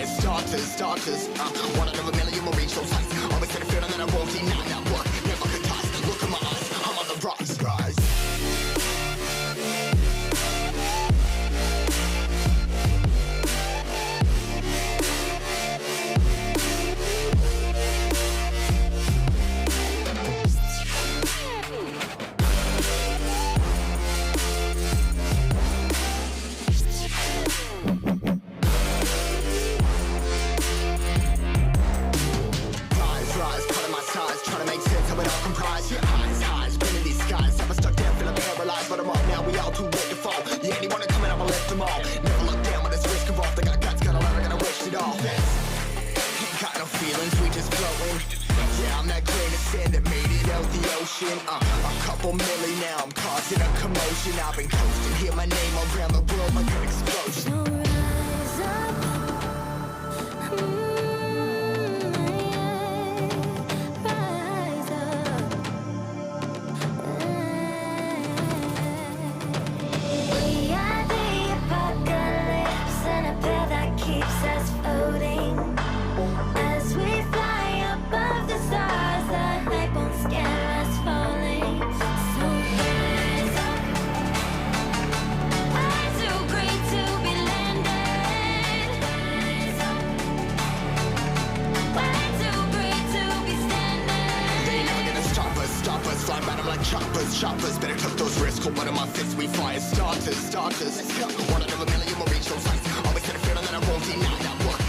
fire starters. One out of a million will reach those heights. Always had a feeling that I won't deny. That work never could toss. Look in my eyes, I'm on the rise. Rise, cutting my size, trying to make sense of it all comprised. Yeah, highs, spinning these skies. Never stuck down, feeling paralyzed, but I'm up now. We all too late to fall. Yeah, anyone coming, I'ma lift them all. Never look down when it's risk involved. I got guts, got a lot, I gotta risk it all. Ain't got no feelings, we just floating. Yeah, I'm that grain of sand that made it out the ocean. A couple milli now, I'm causing a commotion. I've been coasting, hear my name around the world like an explosion. So rise up. Keeps us floating as we fly above the stars. The hype won't scare us falling. So rise up. We're too great to be landed. Rise up. We're too great to be standing. They ain't never gonna stop us. Flying by them like choppers. Better tuck those risks. Hold one of my fists, we fire starters. Let's go. One out of a million will reach those heights. Always had a feeling that I won't deny. That work